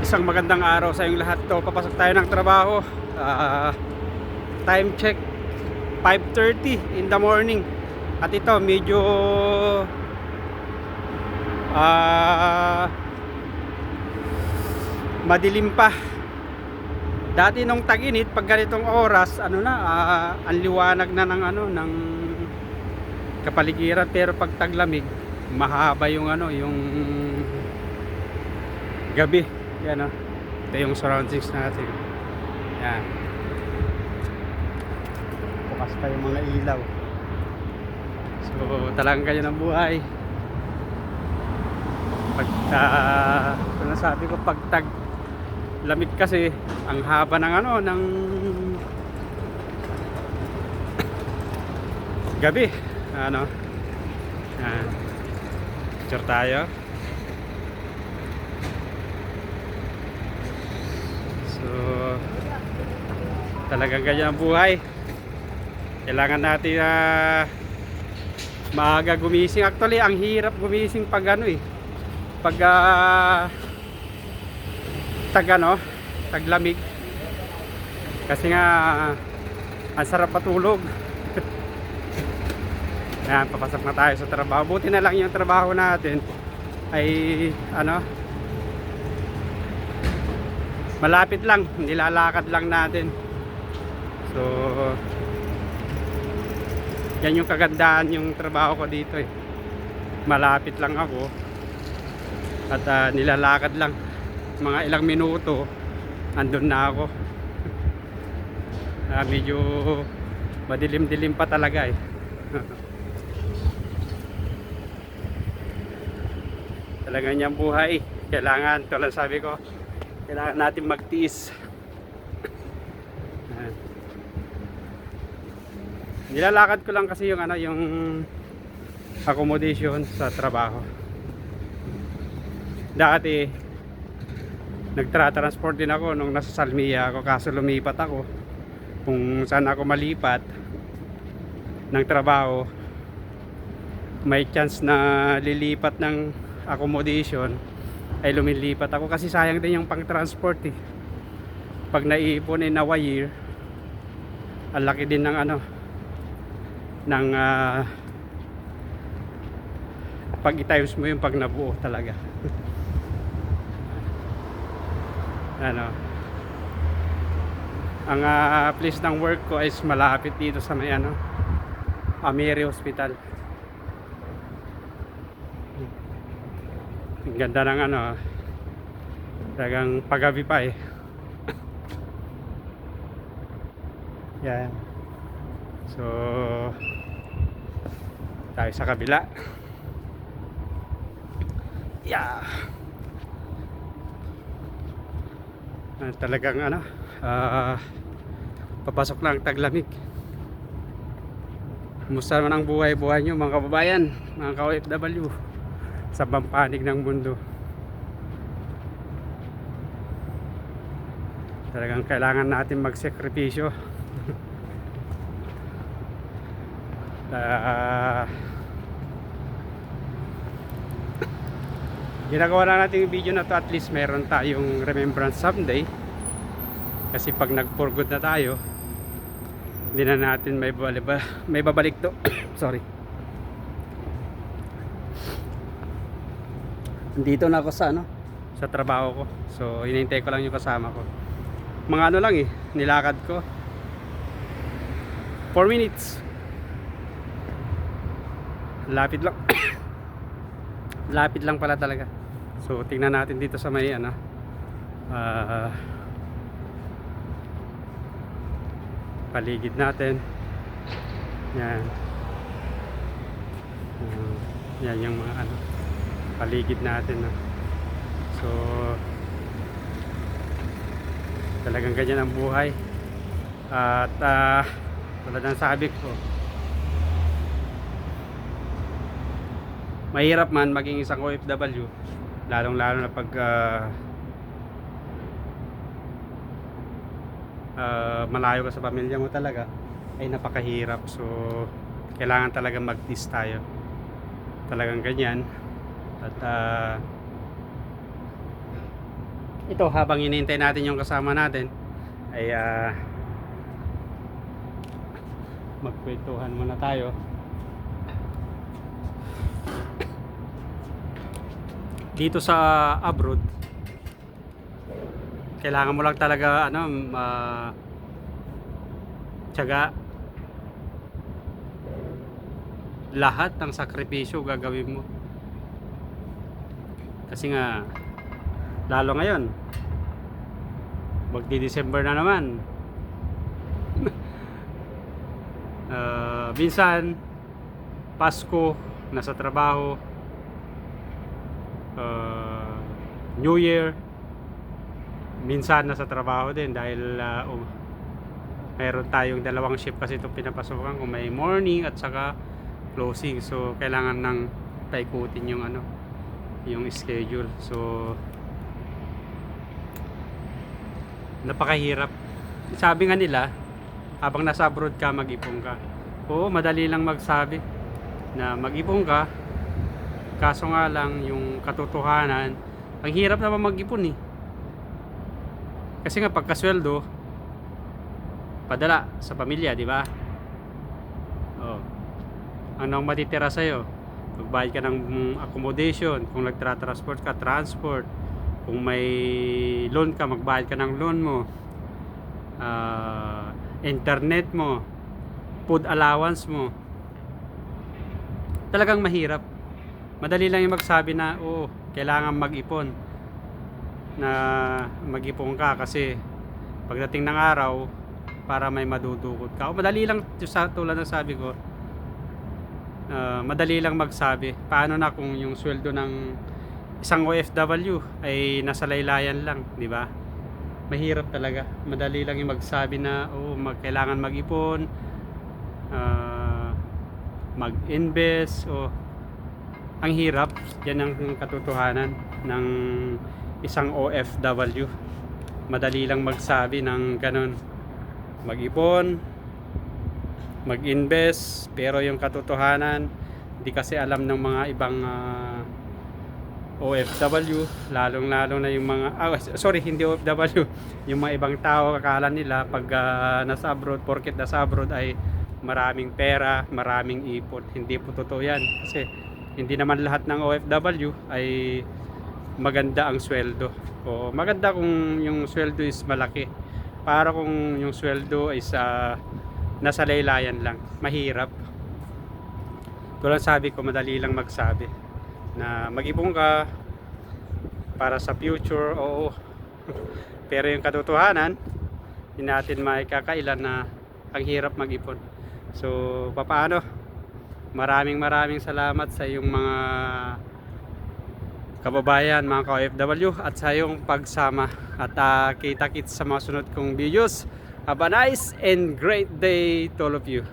Isang magandang araw sa inyong lahat. To, papasok tayo ng trabaho. Time check 5:30 in the morning. At ito medyo madilim pa. Dati nung tag-init pag ganitong oras, ang liwanag na ng kapaligiran, pero pag taglamig, mahaba yung yung gabi. Yan ito yung surroundings natin. Yan. Bukas pa yung mga ilaw. So talagang ganyan ang buhay. Pag nasabi ko, pag tag lamig kasi ang haba ng gabi. Yan. Picture tayo. So talagang ganyan ang buhay. Kailangan natin maaga gumising. Actually ang hirap gumising pag pag taglamig, kasi nga ang sarap matulog. Yan, papasok na tayo sa trabaho. Buti na lang yung trabaho natin ay malapit lang, nilalakad lang natin. So yan yung kagandahan yung trabaho ko dito malapit lang ako at nilalakad lang, mga ilang minuto andun na ako. Medyo madilim-dilim pa talaga talaga niyang buhay. Kailangan, tulad sabi ko, kailangan natin magtiis. Nilalakad ko lang kasi yung yung accommodation sa trabaho. Dati nagtra-transport din ako nung nasa Salmia ako, kaso lumipat ako. Kung saan ako malipat ng trabaho, may chance na lilipat ng accommodation, ay lumilipat ako kasi sayang din yung pang-transport pag naiipon in a year, ang laki din ng ng pag i-times mo yung pag nabuo talaga. Ang place ng work ko is malapit dito sa may Amiri Hospital. Ang ganda ng talagang paggabi pa yan. So tayo sa kabila. Yeah. Talagang papasok lang taglamig. Kumusta naman ang buhay-buhay nyo mga kababayan, mga ka-OFW sa pampanig ng mundo? Talagang kailangan natin magsakripisyo. Ginagawa na natin yung video na to, at least meron tayong remembrance someday. Kasi pag nag-for good na tayo, hindi na natin may babalik to. Sorry. Dito na ako sa sa trabaho ko. So hinihintay ko lang yung kasama ko. Mga lang nilakad ko 4 minutes. Lapit lang. Lapit lang pala talaga. So tingnan natin dito sa may paligid natin. Yan. Yan yung mga paligid natin So talagang ganyan ang buhay. At tulad ng sabi ko, mahirap man maging isang OFW, lalong lalo na pag malayo ka sa pamilya mo, talaga ay napakahirap. So kailangan talaga mag-tiis tayo, talagang ganyan. At ito habang hinihintay natin yung kasama natin ay magkwentuhan muna tayo. Dito sa abroad, kailangan mo lang talaga tiyaga. Lahat ng sakripisyo gagawin mo. Kasi nga lalo ngayon magdi-December na naman. Minsan Pasko nasa trabaho, New Year minsan nasa trabaho din dahil mayroon tayong dalawang shift kasi itong pinapasukan kung may morning at saka closing, so kailangan nang paikutin yung yung schedule. So napakahirap. Sabi nga nila habang nasa abroad ka mag-ipon ka. Oo, madali lang magsabi na mag-ipon ka, kaso nga lang yung katotohanan ang hirap naman mag-ipon kasi nga pagkasweldo padala sa pamilya, di ba? Oh, ano ang matitira sa'yo? Magbayad ka ng accommodation, kung nagtra-transport ka, transport, kung may loan ka, magbayad ka ng loan mo, internet mo, food allowance mo. Talagang mahirap. Madali lang yung magsabi na kailangan mag-ipon, na mag-ipon ka kasi pagdating ng araw para may madudukot ka. Madali lang, tulad ng sabi ko, madali lang magsabi. Paano na kung yung sweldo ng isang OFW ay nasa laylayan lang, di ba? Mahirap talaga. Madali lang yung magsabi na kailangan mag-ipon, mag-invest, ang hirap. Yan ang katotohanan ng isang OFW. Madali lang magsabi ng ganun, mag-ipon, mag-invest, pero yung katotohanan hindi kasi alam ng mga ibang OFW, lalong-lalo na yung mga hindi OFW, yung mga ibang tao, akala nila pag nasa abroad, porket nasa abroad ay maraming pera, maraming ipon. Hindi po totoo yan, kasi hindi naman lahat ng OFW ay maganda ang sweldo. O maganda kung yung sweldo is malaki, para kung yung sweldo is nasa laylayan lang, mahirap. Tulad sabi ko, madali lang magsabi na mag-ipon ka para sa future, pero yung katotohanan hindi natin maikakailan na ang hirap mag-ipon. So papaano, maraming salamat sa iyong mga kababayan, mga ka-OFW, at sa iyong pagsama, at kita-kits sa mga sunod kong videos. Have a nice and great day to all of you.